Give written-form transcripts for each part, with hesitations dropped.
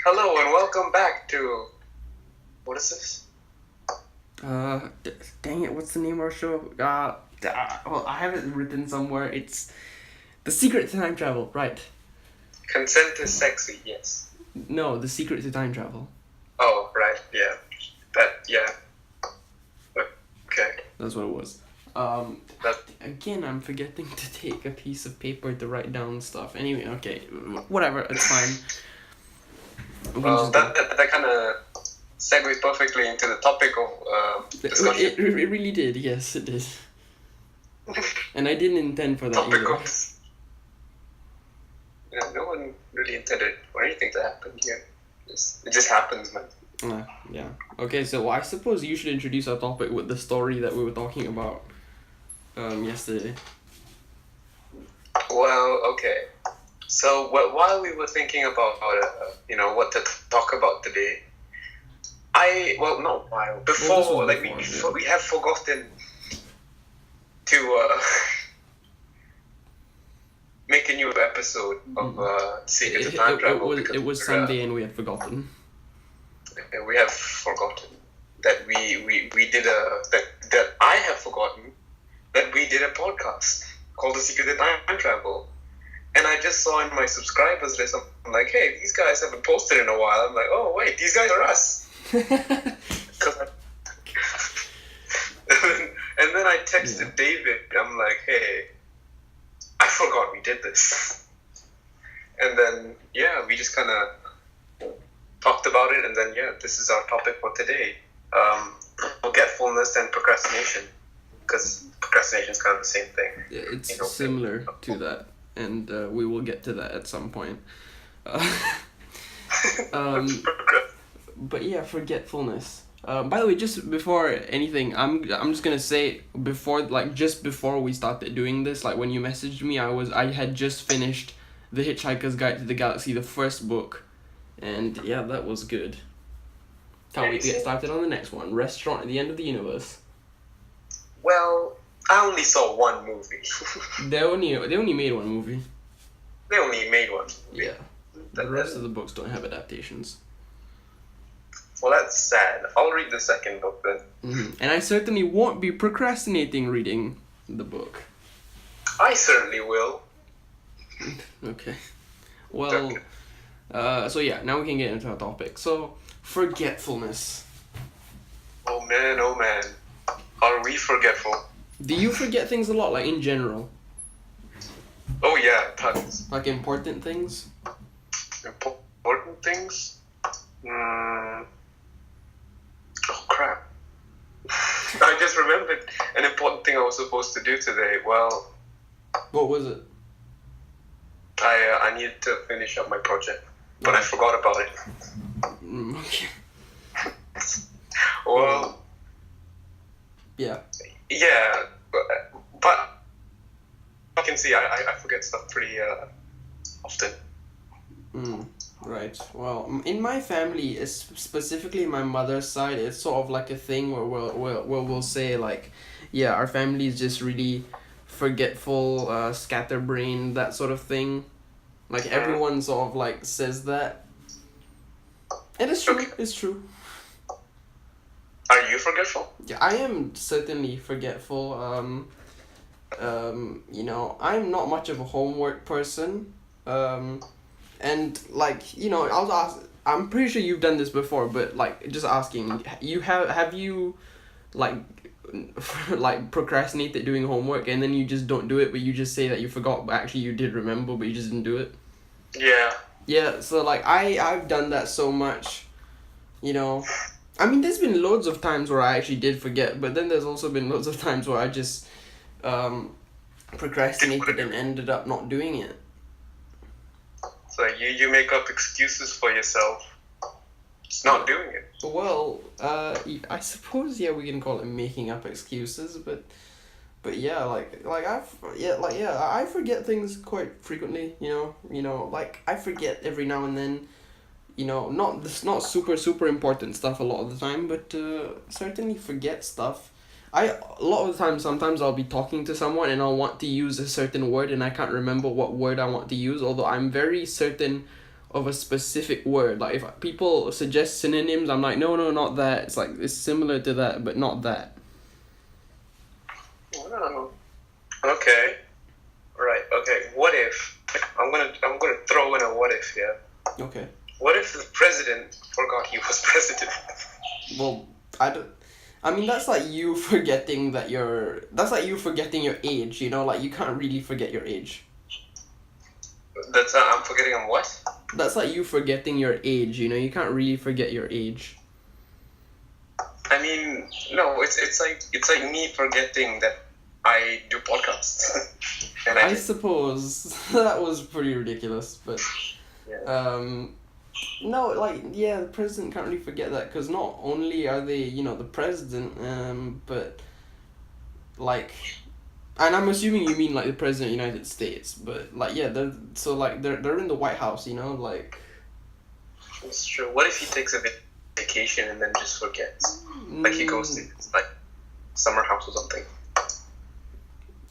Hello and welcome back to... What is this? Dang it, what's the name of our show? Well, I have it written somewhere. It's The Secret to Time Travel, right? Consent is sexy, yes. No, The Secret to Time Travel. Oh, right, yeah. Yeah. Okay. That's what it was. Again, I'm forgetting to take a piece of paper to write down stuff. Anyway, okay, whatever, it's fine. Well, that kind of segues perfectly into the topic of discussion. It really did, yes, it did. And I didn't intend for that Topic either. of... Yeah, no one really intended for anything to happen here. It just happens, man. Yeah. Okay, so I suppose you should introduce our topic with the story that we were talking about yesterday. Well, okay. So while we were thinking about what to talk about today, before we have forgotten to make a new episode of Secret of Time Travel. It was Sunday and we had forgotten. We have forgotten that we did that I have forgotten that we did a podcast called The Secret of Time Travel. And I just saw in my subscribers list, I'm like, hey, these guys haven't posted in a while. I'm like, oh, wait, these guys are us. And then I texted David. I'm like, hey, I forgot we did this. And then, we just kind of talked about it. And then, this is our topic for today. Forgetfulness and procrastination. Because procrastination is kind of the same thing. Yeah, it's similar to that. And we will get to that at some point. But yeah, forgetfulness. By the way, just before anything, I'm just gonna say just before we started doing this, like when you messaged me, I had just finished The Hitchhiker's Guide to the Galaxy, the first book, and yeah, that was good. Can't wait to get started on the next one, Restaurant at the End of the Universe. Well, I only saw one movie. They only made one movie. They only made one movie. Yeah. The rest of the books don't have adaptations. Well, that's sad. I'll read the second book then. Mm-hmm. And I certainly won't be procrastinating reading the book. I certainly will. Okay. Well, so yeah, now we can get into our topic. So, forgetfulness. Oh man. Are we forgetful? Do you forget things a lot, like in general? Oh yeah, tons. Like important things? Important things? Oh crap. I just remembered an important thing I was supposed to do today. Well... What was it? I needed to finish up my project, but I forgot about it. Okay. Well... Yeah. Yeah, but I can see I forget stuff pretty often. Right. Well, in my family, specifically my mother's side, it's sort of like a thing where we'll say like, yeah, our family is just really forgetful, scatterbrained, that sort of thing. Like everyone sort of like says that. And it's true. Okay. It's true. Are you forgetful? Yeah, I am certainly forgetful. I'm not much of a homework person. And like, I'll ask. I'm pretty sure you've done this before, but like, just asking, have you, like, like procrastinated doing homework and then you just don't do it, but you just say that you forgot, but actually you did remember, but you just didn't do it? Yeah. Yeah. So like, I've done that so much, I mean, there's been loads of times where I actually did forget, but then there's also been loads of times where I just procrastinated and ended up not doing it. So you make up excuses for yourself. It's not doing it. Well, I suppose we can call it making up excuses, but yeah, I forget things quite frequently. Like I forget every now and then. Not super important stuff a lot of the time, but certainly forget stuff. A lot of the time, sometimes I'll be talking to someone and I'll want to use a certain word and I can't remember what word I want to use, although I'm very certain of a specific word. Like if people suggest synonyms, I'm like, no, not that. It's like it's similar to that, but not that. Oh, okay. Right. Okay. What if I'm gonna throw in a what if here. Okay. What if the president forgot he was president? Well, I mean, that's like you forgetting that that's like you forgetting your age, you know? Like, you can't really forget your age. That's I'm forgetting on what? That's like you forgetting your age, you know? You can't really forget your age. I mean, no, it's like me forgetting that I do podcasts. And I suppose that was pretty ridiculous, but yeah. no, like, yeah, the president can't really forget that, because not only are they, you know, the president, but like, and I'm assuming you mean like the president of the United States, but like, yeah, they're in the White House, you know, like. It's true. What if he takes a vacation and then just forgets? Like he goes to like summer house or something.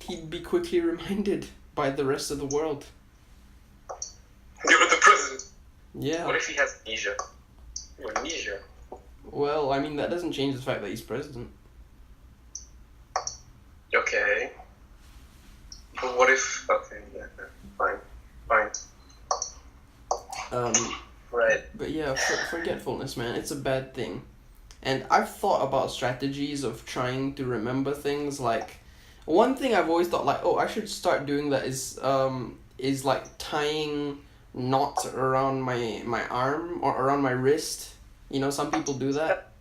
He'd be quickly reminded by the rest of the world. You're the president. Yeah. What if he has amnesia? Amnesia. Well, I mean, that doesn't change the fact that he's president. Okay. But what if? Okay, yeah, fine. Right. But yeah, forgetfulness, man, it's a bad thing. And I've thought about strategies of trying to remember things. Like, one thing I've always thought, like, oh, I should start doing that is like tying knots around my arm or around my wrist. You know, some people do that.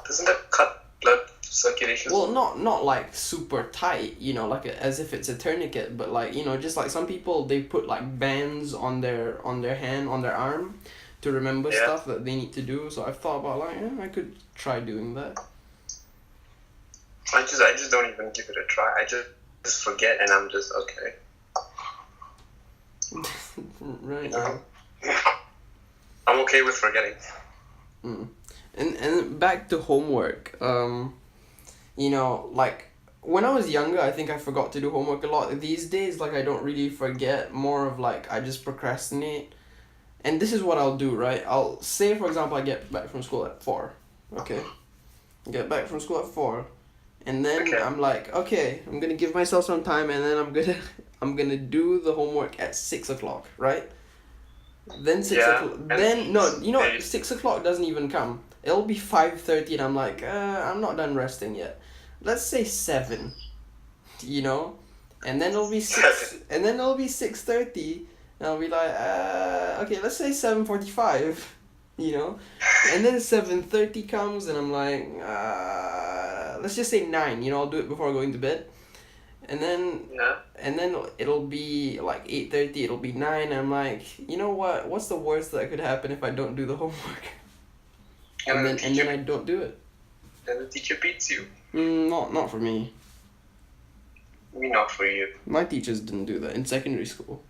Doesn't that cut blood circulation? Well, not like super tight, you know, like as if it's a tourniquet, but like, you know, just like some people, they put like bands on their hand, on their arm, to remember stuff that they need to do. So I've thought about like, I could try doing that. I just don't even give it a try. I just forget, and I'm just okay. Right. I'm okay with forgetting. And back to homework. You know, like when I was younger, I think I forgot to do homework a lot. These days, like I don't really forget. More of like I just procrastinate. And this is what I'll do, right? I'll say, for example, I get back from school at 4. Okay. Get back from school at 4. And then I'm like, okay, I'm gonna give myself some time, and then I'm gonna do the homework at 6 o'clock, right? Then 6 o'clock. Then no, you know what? 6 o'clock doesn't even come. It'll be 5:30, and I'm like, I'm not done resting yet. Let's say 7. You know, and then it'll be 6. And then it'll be 6:30, and I'll be like, okay, let's say 7:45. You know, and then 7:30 comes, and I'm like, let's just say 9. You know, I'll do it before going to bed. And then it'll be like 8:30, it'll be 9, and I'm like, you know what? What's the worst that could happen if I don't do the homework? And then I don't do it. Then the teacher beats you. Not for me. Me, not for you. My teachers didn't do that in secondary school.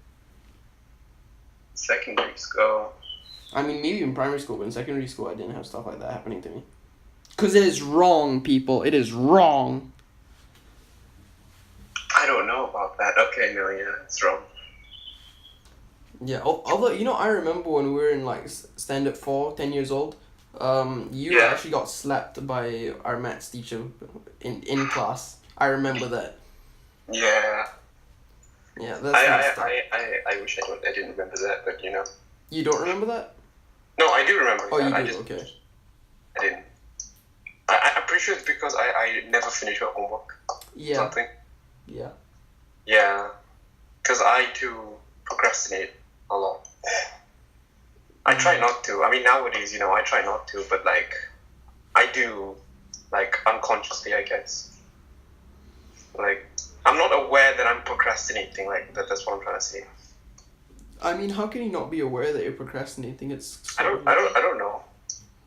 Secondary school. I mean, maybe in primary school, but in secondary school, I didn't have stuff like that happening to me. 'Cause it is wrong, people. It is wrong. I don't know about that. Okay, no, yeah, it's wrong. Yeah, although, you know, I remember when we were in, like, standard 4, 10 years old, you actually got slapped by our maths teacher in class. I remember that. Yeah. Yeah, that's messed up. I wish I didn't remember that, but you know. You don't remember that? No, I do remember that. You do? Okay. I didn't. I'm pretty sure it's because I never finished her homework. Yeah. Something. Yeah. Yeah. Because I too procrastinate a lot. I try not to. I mean, nowadays, you know, I try not to, but like, I do, like, unconsciously, I guess. Like, I'm not aware that I'm procrastinating. Like, that's what I'm trying to say. I mean, how can you not be aware that you're procrastinating? It's. I don't know.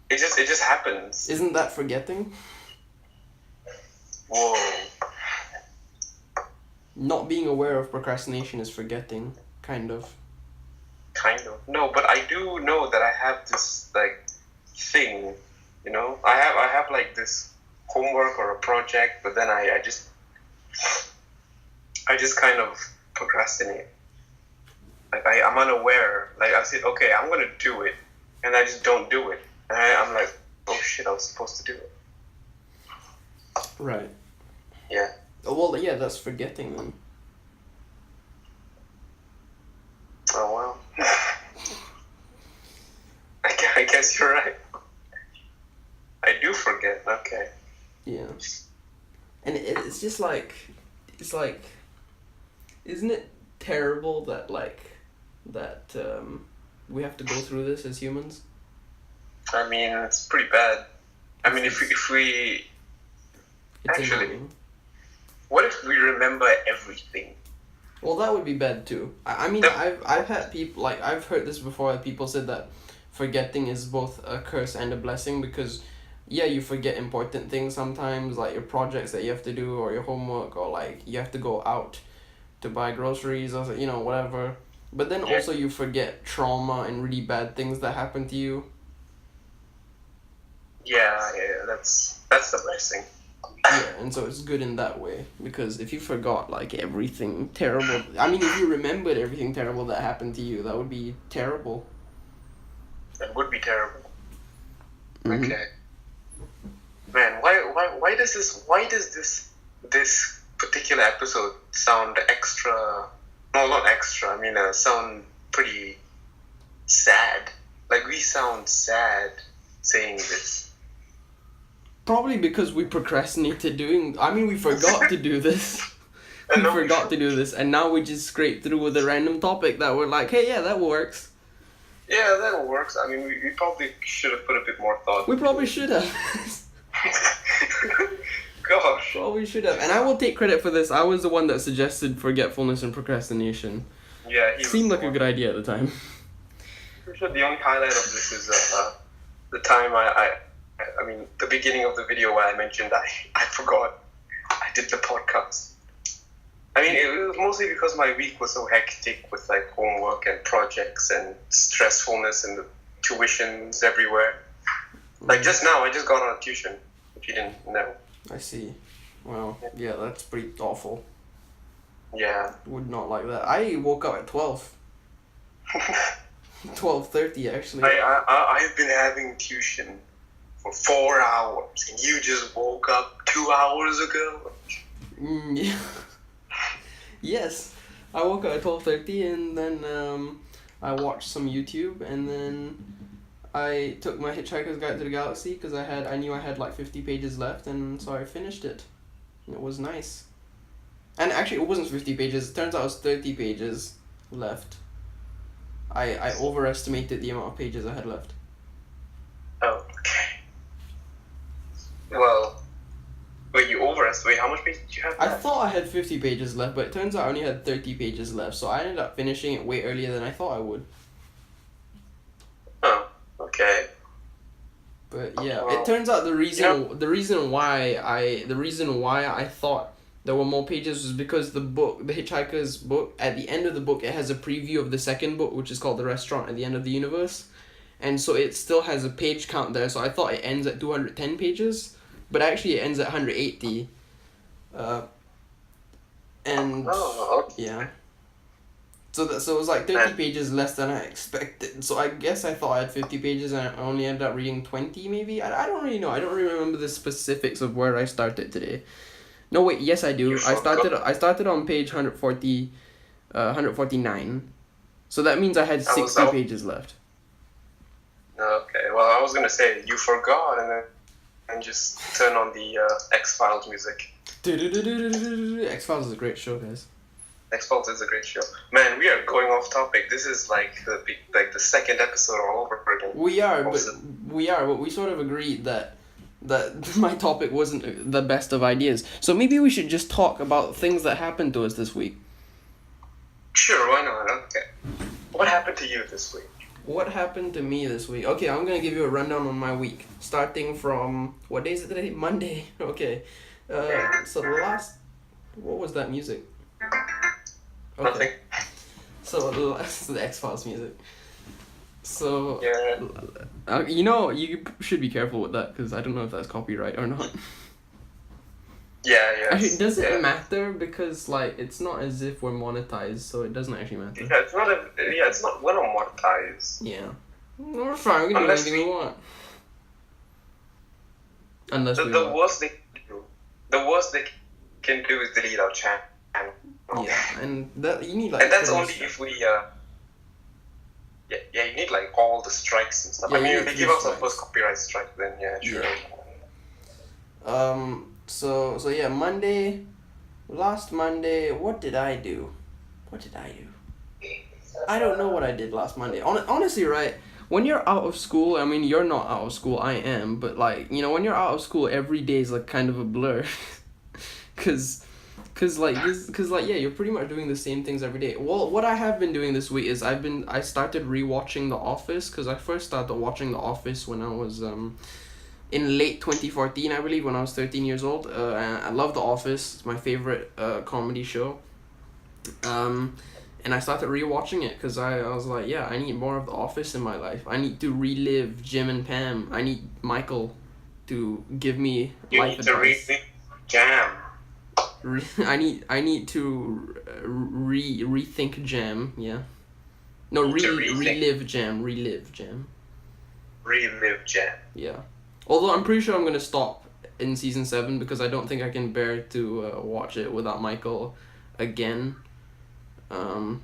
It just happens. Isn't that forgetting? Whoa. Not being aware of procrastination is forgetting, kind of. Kind of. No, but I do know that I have this, like, thing, you know? I have like, this homework or a project, but then I just kind of procrastinate. Like I'm unaware. Like I said, okay, I'm gonna do it, and I just don't do it. And I'm like, oh shit, I was supposed to do it. Right. Yeah. Oh, well, yeah, that's forgetting them. Oh well. I guess you're right. I do forget. Okay. Yeah. And it's just like, it's like, isn't it terrible that we have to go through this as humans? I mean, it's pretty bad. I mean, if we It's actually, annoying. what if we remember everything? Well, that would be bad too. I mean, I've had people, like, I've heard this before, that people said that forgetting is both a curse and a blessing, because yeah, you forget important things sometimes, like your projects that you have to do, or your homework, or like you have to go out to buy groceries, or you know, whatever. But then also you forget trauma and really bad things that happen to you. Yeah, that's the blessing. Yeah, and so it's good in that way, because if you forgot like everything terrible, I mean, if you remembered everything terrible that happened to you, that would be terrible. That would be terrible. Mm-hmm. Okay. Man, why does this particular episode sound extra? No, not extra. I mean, sound pretty sad. Like we sound sad saying this. Probably because we procrastinated doing. I mean, we forgot to do this. We forgot to do this, and now we just scrape through with a random topic that we're like, hey, yeah, that works. Yeah, that works. I mean, we probably should have put a bit more thought. We probably should have. Gosh. Probably should have. And I will take credit for this. I was the one that suggested forgetfulness and procrastination. Yeah, he seemed like a good idea at the time. Pretty sure the only highlight of this is the time I mean, the beginning of the video where I mentioned I forgot I did the podcast. I mean, it was mostly because my week was so hectic with like homework and projects and stressfulness and the tuitions everywhere. Like just now, I just got on a tuition, if you didn't know. I see. Well, yeah, that's pretty awful. Yeah. Would not like that. I woke up at 12. 12:30 actually. I've been having tuition for 4 hours, and you just woke up 2 hours ago. Yeah. Yes, I woke up at 12:30, and then I watched some YouTube, and then I took my Hitchhiker's Guide to the Galaxy because I knew I had like 50 pages left, and so I finished it. And it was nice. And actually, it wasn't 50 pages. It turns out it was 30 pages left. I overestimated the amount of pages I had left. Oh, okay. Well, wait, you overestimated. How much pages did you have left? I thought I had 50 pages left, but it turns out I only had 30 pages left, so I ended up finishing it way earlier than I thought I would. Oh, okay. But yeah, it turns out the reason why I thought there were more pages was because the book, the Hitchhiker's book, at the end of the book, it has a preview of the second book, which is called The Restaurant at the End of the Universe. And so it still has a page count there, so I thought it ends at 210 pages, but actually it ends at 180. Yeah. So it was like 30 pages less than I expected. So I guess I thought I had 50 pages and I only ended up reading 20 maybe? I don't really know. I don't really remember the specifics of where I started today. No, wait, yes I do. I started on page 149. So that means I had 60 pages left. Okay, well I was gonna say you forgot and just turn on the X-Files music. X-Files is a great show, guys. X-Files is a great show. Man, we are going off topic. This is like the second episode all over again. We are, but we sort of agreed that my topic wasn't the best of ideas. So maybe we should just talk about things that happened to us this week. Sure, why not? Okay. What happened to you this week? What happened to me this week? Okay, I'm gonna give you a rundown on my week, starting from what day is it today? Monday. Okay. So the last, what was that music? Okay. Nothing. So the X-Files music. So yeah. You know, you should be careful with that because I don't know if that's copyright or not. Yeah, Actually, yes. does it Yeah. matter? Because like it's not as if we're monetized, so it doesn't actually matter. Yeah, it's not it's not we're not monetized. Yeah. We're fine. We can do Unless anything we want. Unless we the want. worst they can do, the worst they can do is delete our channel. Yeah, and that you need like. And that's clear only stuff. if we yeah, you need like all the strikes and stuff. Yeah, I mean, you if need they three give us our strikes. first copyright strike, then yeah, sure. Yeah. So yeah, Monday, last Monday, what did I do? I don't know what I did last Monday. Honestly, right? When you're out of school, I mean, you're not out of school. I am, but like you know, when you're out of school, every day is like kind of a blur, cause yeah, you're pretty much doing the same things every day. Well, what I have been doing this week is I started rewatching The Office, cause I first started watching The Office when I was in late 2014, I believe, when I was 13 years old. And I love The Office. It's my favorite comedy show. And I started rewatching it because I was like, yeah, I need more of The Office in my life. I need to relive Jim and Pam. I need Michael to give me You life need to advice. jam. I need to rethink Jam. Yeah. No, relive Jam. Relive Jam. Relive jam. Yeah. Although I'm pretty sure I'm gonna stop in season 7 because I don't think I can bear to watch it without Michael again.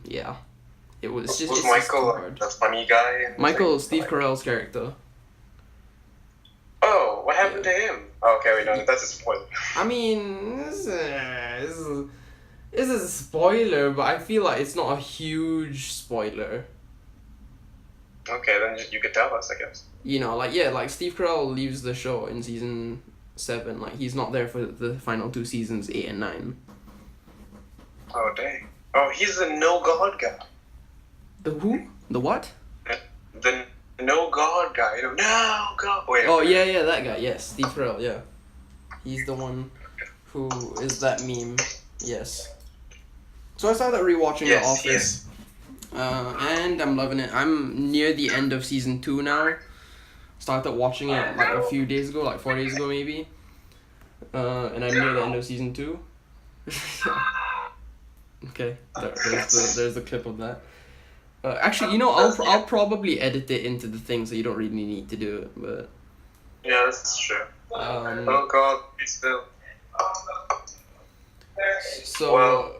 Yeah. Was it's Michael just too hard. the funny guy? Michael, Steve Carell's character. Oh, what happened to him? Oh, okay, wait, no, that's a spoiler. I mean, this is a spoiler, but I feel like it's not a huge spoiler. Okay, then you could tell us, I guess. You know, like yeah, like Steve Carell leaves the show in season 7. Like he's not there for the final 2 seasons, 8 and 9. Oh, dang. Oh, he's the no God guy. The who? The what? The no God guy. No God. Wait. Oh yeah, that guy. Yes, Steve Carell. Yeah, he's the one who is that meme. Yes. So I started rewatching The Office, yes. And I'm loving it. I'm near the end of season 2 now. Started watching it like a few days ago, like 4 days ago maybe. And I'm near the end of season 2. Okay, there's the clip of that. Actually, you know, I'll probably edit it into the thing, so you don't really need to do it. But yeah, that's true. um, Oh God, please still. so Well,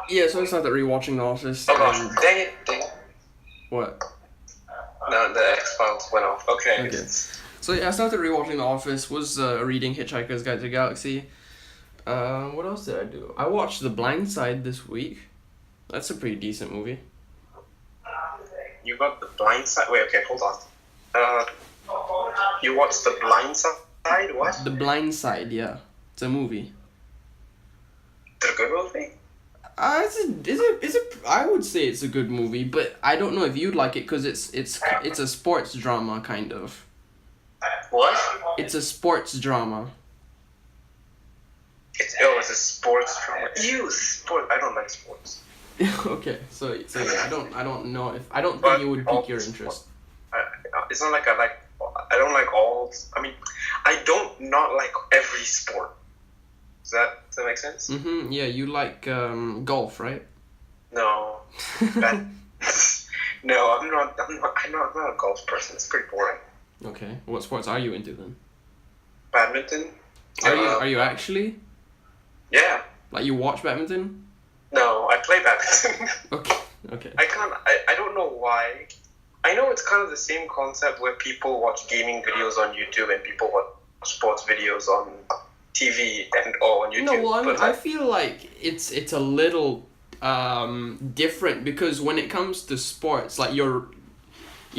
yeah, so I started rewatching The Office. oh gosh, And dang it. what? No, the X-Files went off. Okay. Okay. So yeah, I started rewatching The Office. Was reading Hitchhiker's Guide to the Galaxy. What else did I do? I watched The Blind Side this week. That's a pretty decent movie. You got The Blind Side? Wait, okay, hold on. You watched The Blind Side? What? The Blind Side, yeah. It's a movie. The good movie? I would say it's a good movie, but I don't know if you'd like it because it's a sports drama kind of. What? It's a sports drama. It's a sports drama. Ew, sport. I don't like sports. Okay, so yeah, I don't know if I don't think But it would pique your interest. It's not like I don't like all. I mean, I don't not like every sport. Does that make sense? Mm-hmm. Yeah, you like golf, right? No. No, I'm not a golf person. It's pretty boring. Okay. What sports are you into then? Badminton. Are you actually? Yeah. Like you watch badminton? No, I play badminton. Okay. I don't know why. I know it's kind of the same concept where people watch gaming videos on YouTube and people watch sports videos on TV or on YouTube. No, well, I mean, but I feel like it's a little different because when it comes to sports, like you're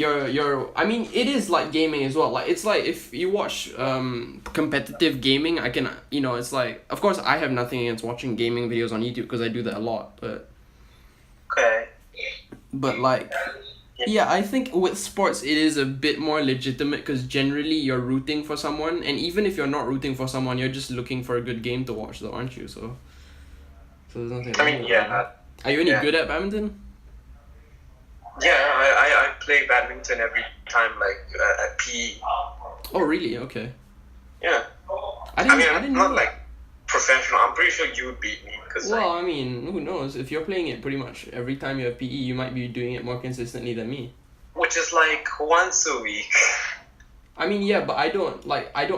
I mean, it is like gaming as well. Like it's like if you watch competitive gaming, I can, you know, it's like, of course I have nothing against watching gaming videos on YouTube because I do that a lot, but okay. But like, yeah, I think with sports it is a bit more legitimate because generally you're rooting for someone, and even if you're not rooting for someone, you're just looking for a good game to watch, though, aren't you? So there's nothing. I mean, yeah. Are you any good at badminton? Yeah, I play badminton every time, like at PE. Oh really? Okay. Yeah. I didn't I'm know not that. like professional, I'm pretty sure you would beat me. Cause Well, I mean, who knows? If you're playing it pretty much every time you have PE, you might be doing it more consistently than me. which is like once a week. I mean, yeah, but I don't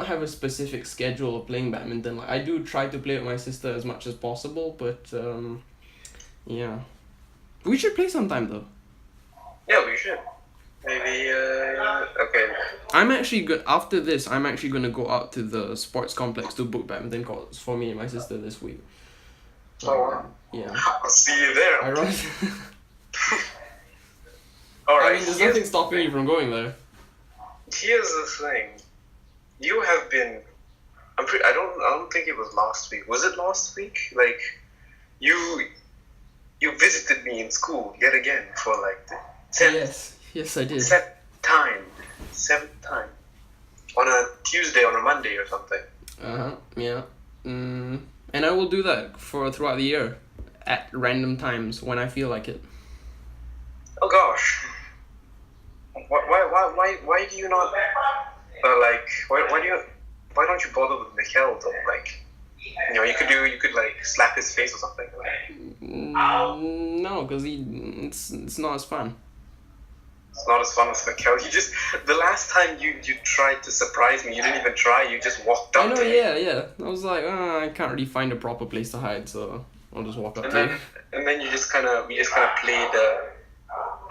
have a specific schedule of playing badminton. Like, I do try to play with my sister as much as possible, but yeah. We should play sometime though. Yeah, we should. Maybe, okay. I'm actually good. After this, I'm actually gonna go out to the sports complex to book badminton courts for me and my sister this week. Oh, Yeah. I'll see you there. I run. Alright, I mean, there's nothing stopping you from going there. here's the thing. You have been, I don't think it was last week. Was it last week? Like, you visited me in school yet again for like the 10th. Yes, I did. Seventh time. On a Tuesday, on a Monday or something. Yeah. And I will do that throughout the year, at random times when I feel like it. Oh gosh. Why do you not, why don't you bother with Mikhail though? Like, you could like slap his face or something. No, because it's not as fun. It's not as fun as Mikhail. The last time you tried to surprise me, you didn't even try, you just walked up I know, to me. yeah. I was like, I can't really find a proper place to hide, so I'll just walk up to you. And then we just kind of played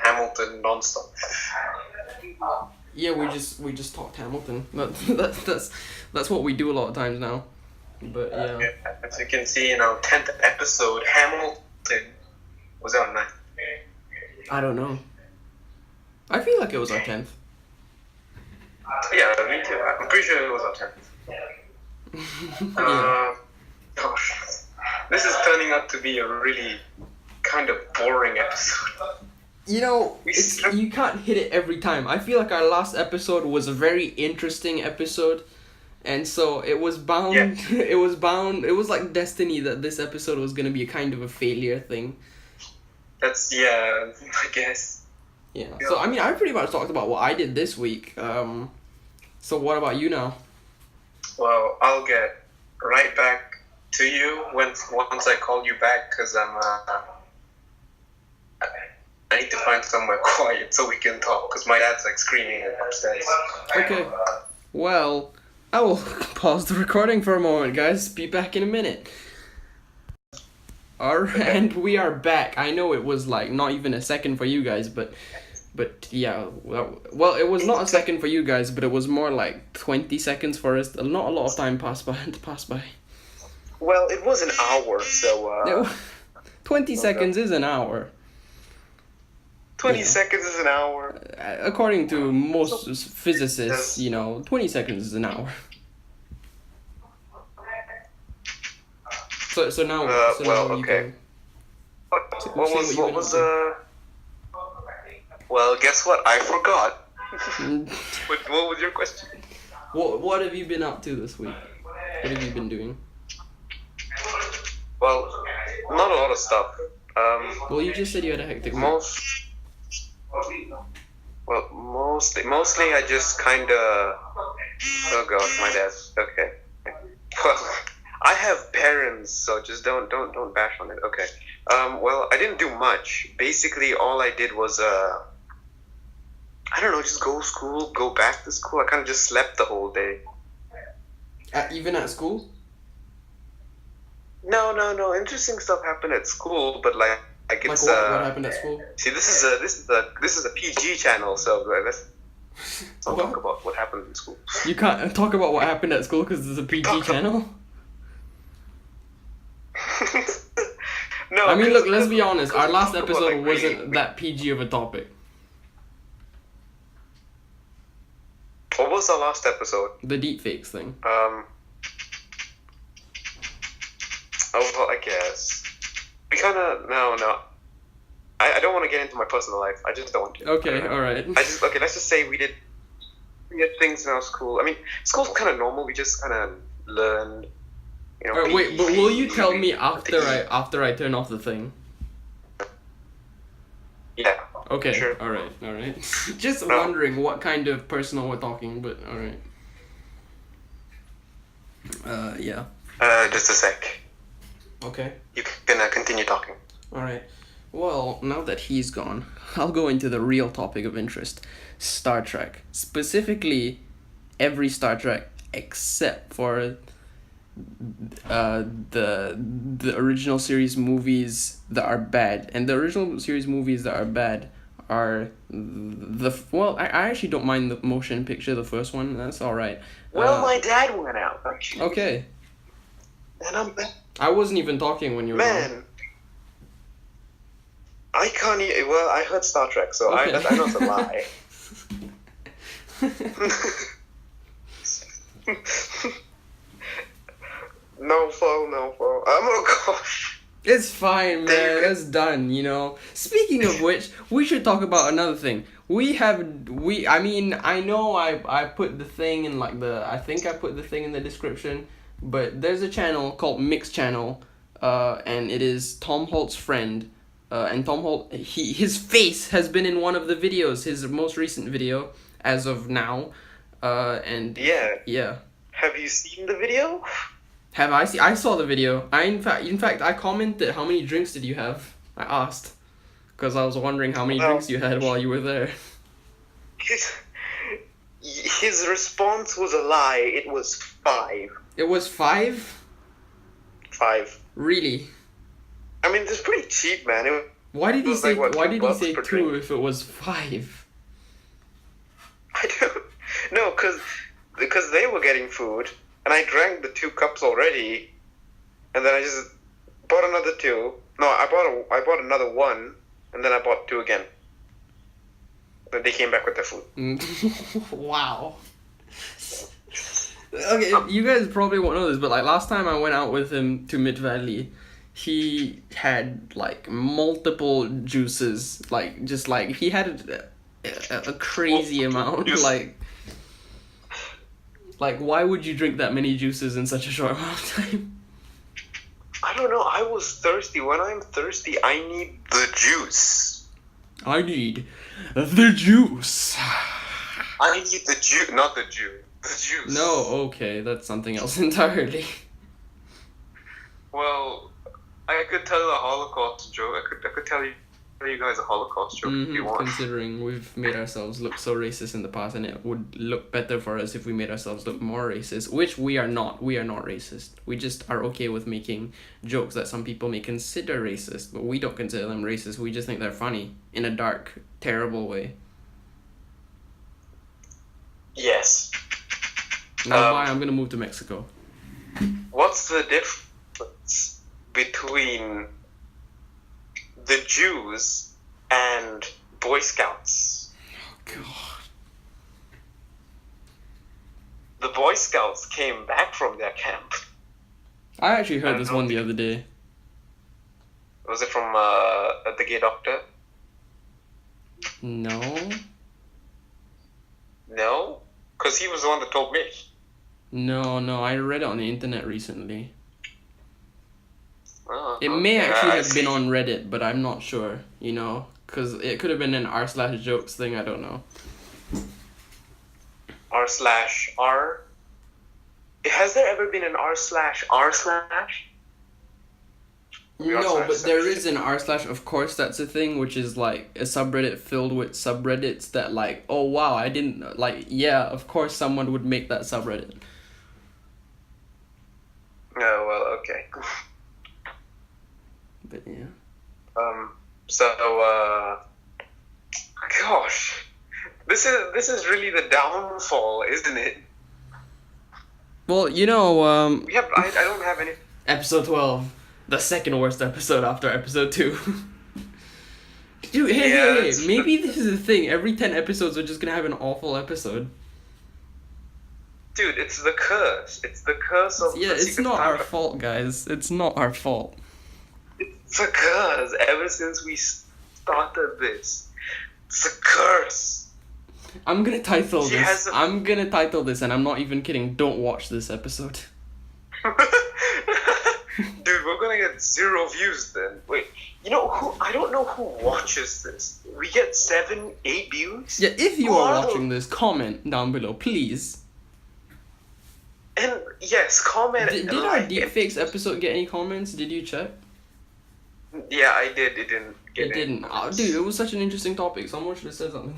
Hamilton non-stop. Yeah, we just talked Hamilton. That's what we do a lot of times now. But yeah. As you can see in our 10th episode, Hamilton was our 9th. I don't know. I feel like it was our 10th. Yeah, me too. I'm pretty sure it was our 10th. Yeah. Gosh, this is turning out to be a really kind of boring episode. You know, you can't hit it every time. I feel like our last episode was a very interesting episode, and so it was bound. Yeah. It was like destiny that this episode was gonna be a kind of a failure thing. I guess. Yeah. So I mean, I pretty much talked about what I did this week. So what about you now? Well, I'll get right back to you once I call you back, because I need to find somewhere quiet so we can talk, because my dad's like screaming upstairs. Okay. Well, I will pause the recording for a moment, guys. Be back in a minute. Alright, okay. And we are back. I know it was like not even a second for you guys, but yeah, well, it was not a second for you guys, but it was more like 20 seconds for us. Not a lot of time passed by. Well, it was an hour, so 20 seconds is an hour. 20 seconds is an hour. According to most physicists, 20 seconds is an hour. So now, well, okay. Well, guess what? I forgot. What was your question? What have you been up to this week? What have you been doing? Well, not a lot of stuff. Well, you just said you had a hectic week. Mostly I just kinda... Oh gosh, my dad. Okay. Well, I have parents, so just don't bash on it. Okay. Well, I didn't do much. Basically, all I did was I don't know, just go to school, go back to school. I kind of just slept the whole day. Even at school? No. Interesting stuff happened at school, but like it's what happened at school? See, this is a PG channel, so let's don't talk about what happened in school. You can't talk about what happened at school because it's a PG channel. No. I mean, look. Let's be honest. Our last episode wasn't that PG of a topic. What was our last episode? The deepfakes thing. Oh, well, I guess. We kind of... No. I don't want to get into my personal life. I just don't want to. Okay, alright. Let's just say we had things in our school. I mean, school's kind of normal. We just kind of learned, wait, but will you tell me after I turn off the thing? Yeah. Okay, sure. Alright. Just wondering what kind of personal we're talking, but alright. Yeah. Just a sec. Okay. You can continue talking. Alright. Well, now that he's gone, I'll go into the real topic of interest. Star Trek. Specifically, every Star Trek except for the original series movies that are bad. And the original series movies that are bad are I actually don't mind the motion picture, the first one. That's alright. Well, my dad went out, actually. Okay. And I'm back. I wasn't even talking when you were gone. Man. I can't well, I heard Star Trek, so Okay. I know it's a lie. No, oh gosh. It's fine, man. It's done, you know. Speaking of which, we should talk about another thing. I know I put the thing in I think I put the thing in the description, but there's a channel called Mix Channel, and it is Tom Holt's friend, and Tom Holt, his face has been in one of the videos, his most recent video, as of now, and... Yeah. Have you seen the video? I saw the video. In fact, I commented, how many drinks did you have? I asked. Because I was wondering how many drinks you had while you were there. His response was a lie. It was 5. It was 5? 5. Really? I mean, it's pretty cheap, man. Why did he say $2 2 if it was 5? I don't know, because they were getting food, and I drank the 2 cups already, and then I just bought another 2. No, I bought another 1, and then I bought 2 again. Then they came back with their food. Wow. Okay, you guys probably won't know this, but last time I went out with him to Mid Valley, he had multiple juices, he had a crazy amount. Why would you drink that many juices in such a short amount of time? I don't know. I was thirsty. When I'm thirsty, I need the juice. I need the juice. I need the juice, not the Jew. The juice. No, okay, that's something else entirely. Well, I could tell a Holocaust joke. I could tell you guys a Holocaust joke if you want. Considering we've made ourselves look so racist in the past, and it would look better for us if we made ourselves look more racist, which we are not. We are not racist. We just are okay with making jokes that some people may consider racist, but we don't consider them racist. We just think they're funny in a dark, terrible way. Yes. Now bye, I'm gonna move to Mexico. What's the difference between the Jews and Boy Scouts? Oh, God. The Boy Scouts came back from their camp. I actually heard this one the other day. Was it from the Gay Doctor? No. No? Because he was the one that told me. No, I read it on the internet recently. It Okay. may actually have been on Reddit, but I'm not sure, you know? Because it could have been an r/jokes thing, I don't know. r/r? Has there ever been an r/r/? No, but there is an r/, of course that's a thing, which is a subreddit filled with subreddits that oh wow, I didn't, yeah, of course someone would make that subreddit. Oh, well, okay. But yeah. Gosh, this is really the downfall, isn't it? Well, you know, I don't have any. Episode 12, the second worst episode after episode 2. Dude, hey, maybe this is the thing. Every 10 episodes we're just gonna have an awful episode. Dude, it's the curse. It's the curse of. Yeah, it's not our fault, guys. It's not our fault. It's a curse. Ever since we started this, it's a curse. I'm gonna title this. I'm gonna title this, and I'm not even kidding. Don't watch this episode. Dude, we're gonna get 0 views then. Wait, you know who? I don't know who watches this. We get 7, 8 views. Yeah, if you are watching this, comment down below, please. And yes, comment. Did our deepfakes episode get any comments? Did you check? Yeah, I did. It didn't get It didn't. Oh, dude, it was such an interesting topic. Someone should have said something.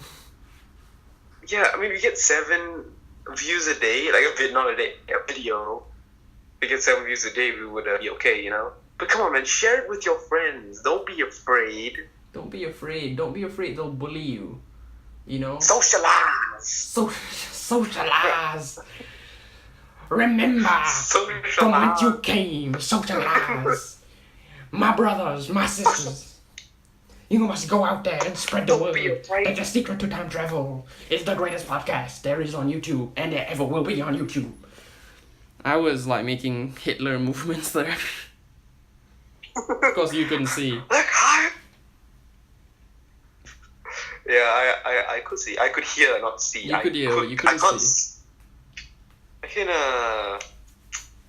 Yeah, I mean, we get 7 views a day, like a vid, not a day, a video. We get 7 views a day, we would be okay, you know? But come on, man, share it with your friends. Don't be afraid. Don't be afraid. Don't be afraid. They'll bully you. You know? Socialize. Socialize. Remember from whence you came. Socialize. My brothers, my sisters. You must go out there and spread the word. It's a secret to time travel. It's the greatest podcast there is on YouTube, and there ever will be on YouTube. I was like making Hitler movements there. Because you couldn't see. Like, hi. Yeah, I could see. I could hear, not see. You could hear, you couldn't see. I can,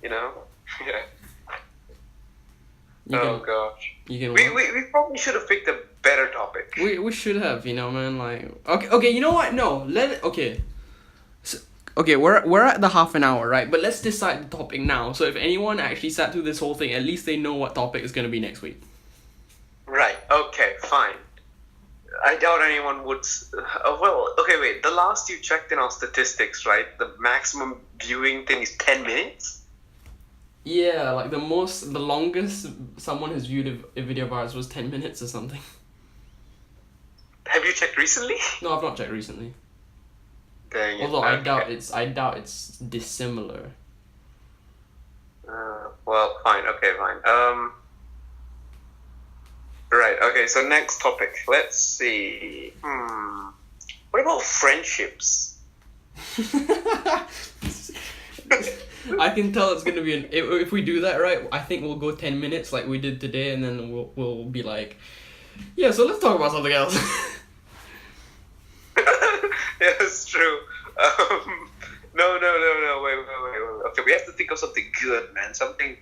you know, yeah. Gosh. You can we probably should have picked a better topic. We should have, you know, man, like... Okay, you know what? No, okay. So, okay, we're at the half an hour, right? But let's decide the topic now. So if anyone actually sat through this whole thing, at least they know what topic is going to be next week. Right, okay, fine. I doubt anyone would... well, okay, wait. The last you checked in our statistics, right? The maximum viewing thing is 10 minutes? Yeah, like the longest someone has viewed a video of ours was 10 minutes or something. Have you checked recently? No, I've not checked recently. Dang it. Although Okay. I doubt it's dissimilar. Well, fine. Okay, fine. Right. Okay. So next topic. Let's see. What about friendships? I can tell it's gonna be if we do that right. I think we'll go 10 minutes like we did today, and then we'll be like, yeah. So let's talk about something else. Yeah, it's true. No. Wait. Okay, we have to think of something good, man. Something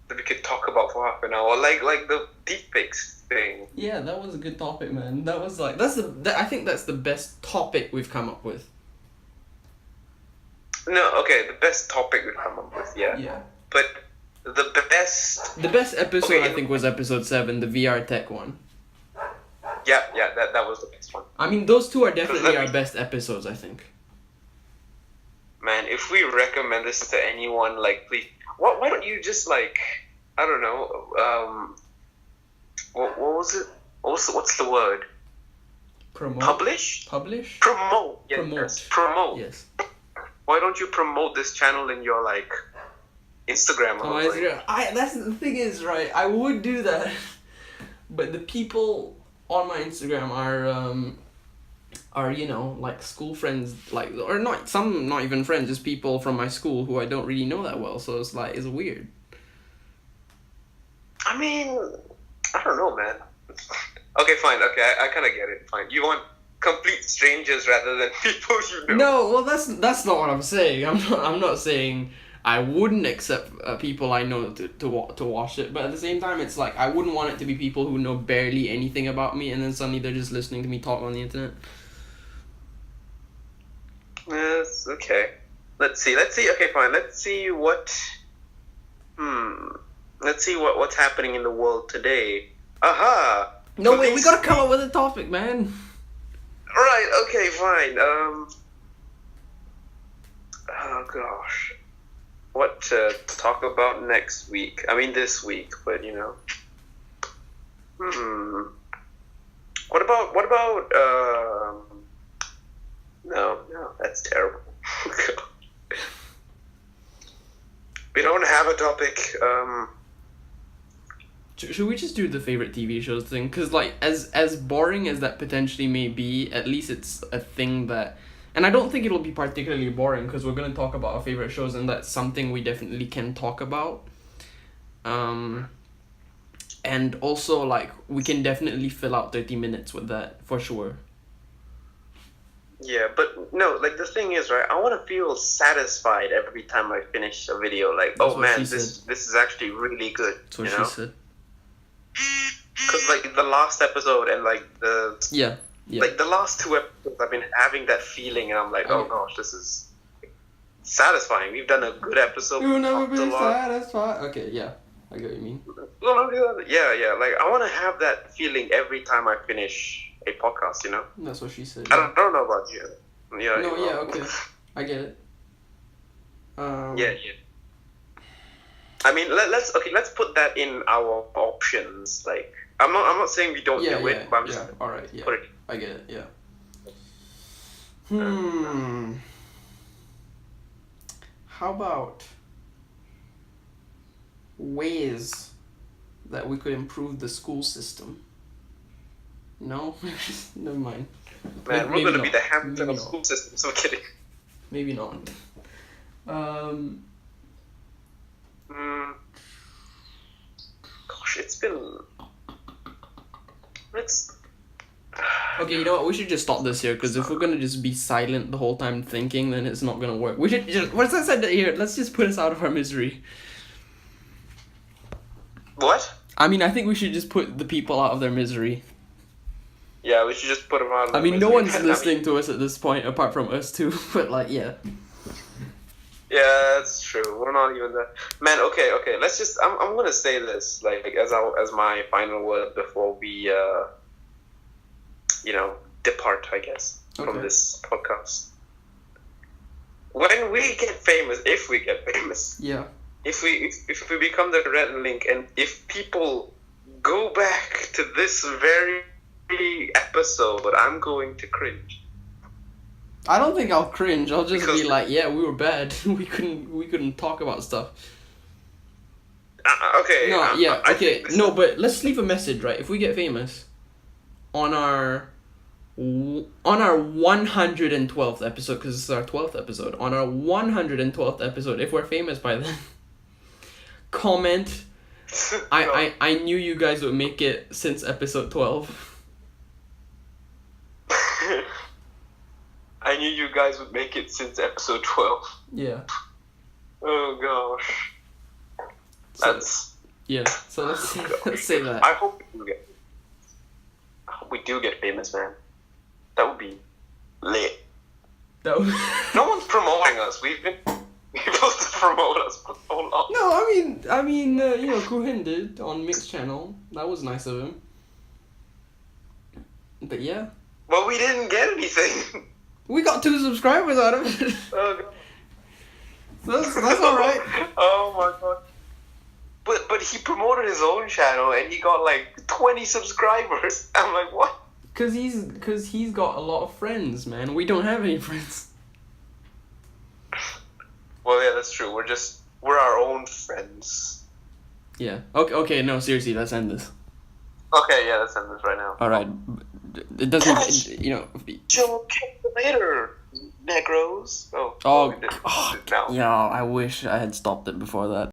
that we could talk about for half an hour, like the deepfakes thing. Yeah, that was a good topic, man. That was like I think that's the best topic we've come up with. No, okay, the best topic we've come up with, yeah. Yeah. But the best... The best episode, Okay. I think, was episode 7, the VR tech one. Yeah, that was the best one. I mean, those two are definitely our best episodes, I think. Man, if we recommend this to anyone, like, please... Why don't you just, like... I don't know, what was it? What's the word? Promote? Publish? Publish? Promote. Yes, Promote. yes, promote. Yes. Why don't you promote this channel in your, like, Instagram or Oh, something? that's the thing is, right, I would do that. But the people on my Instagram are, you know, like, school friends, like, or not, some not even friends, just people from my school who I don't really know that well, so it's like, it's weird. I mean, I don't know, man. Okay, fine. Okay, I kind of get it. Fine. You want complete strangers rather than people you know. No, well, that's not what I'm saying. I'm not saying I wouldn't accept people I know to watch it, but at the same time, it's like I wouldn't want it to be people who know barely anything about me, and then suddenly they're just listening to me talk on the internet. Yes. Okay. Let's see. Okay, fine. Let's see what. Let's see what's happening in the world today. Aha. No, wait, we gotta come up with a topic, man. Right. Okay. Fine. Oh gosh. What to talk about next week? I mean this week, but you know. What about No, that's terrible. We don't have a topic. Should we just do the favorite TV shows thing? Because, like, as boring as that potentially may be, at least it's a thing that... And I don't think it'll be particularly boring, because we're going to talk about our favorite shows, and that's something we definitely can talk about. And also, like, we can definitely fill out 30 minutes with that, for sure. Yeah, but no, like the thing is, right, I want to feel satisfied every time I finish a video. Like, That's oh what man, she this said. is actually really good. That's what you she know? said. Because like the last episode and like the Yeah. like the last 2 episodes, I've been having that feeling, and I'm like, oh gosh, this is satisfying. We've done a good episode. You'll never talked be a lot. satisfied. Okay, yeah, I get what you mean. Yeah. Like I want to have that feeling every time I finish a podcast. You know. That's what she said. I don't know about you. Yeah. No, yeah, okay, I get it. Yeah. I mean, let's put that in our options. Like, I'm not saying we don't do it, but I'm just all right, yeah, put it. I get it, yeah. How about ways that we could improve the school system? No, never mind. Man, Maybe we're gonna not. be the Hampton Maybe of not. school systems. So kidding. Maybe not. Gosh, it's been. Okay, you know what? We should just stop this here, because if we're gonna just be silent the whole time thinking, then it's not gonna work. We should just. What's I said here? Let's just put us out of our misery. What? I mean, I think we should just put the people out of their misery. Yeah, we should just put them out. I mean, no one's listening to us at this point, apart from us two. But like, yeah. Yeah, that's true. We're not even that. Man, okay. Let's just. I'm gonna say this like as my final word before we depart, I guess, from this podcast. When we get famous, if we get famous, Yeah. if we become the Red Link, and if people go back to this very episode, I'm going to cringe. I don't think I'll cringe. I'll just Because- be like, yeah, we were bad. we couldn't talk about stuff. Okay. No, yeah, I okay. think this- No, but let's leave a message, right? If we get famous, on our 112th episode, because this is our 12th episode, on our 112th episode, if we're famous by then, comment, I knew you guys would make it since episode 12. I knew you guys would make it since episode 12. Yeah. Oh gosh. That's. Yeah, so let's say that. I hope we do get famous, man. That would be lit. That was... No one's promoting us. We've been able to promote us for so long. No, I mean, Kuhin did on Mixed Channel. That was nice of him. But yeah. Well, we didn't get anything. We got 2 subscribers out of it. Oh god. That's alright. Oh my god. But he promoted his own channel and he got like 20 subscribers. I'm like, what? Cause he's got a lot of friends, man. We don't have any friends. Well, yeah, that's true. We're our own friends. Yeah. Okay, no, seriously, let's end this. Okay, yeah, let's end this right now. Alright. It doesn't, Joe, catch you later, Negros. Oh, we did it now. yeah, I wish I had stopped it before that.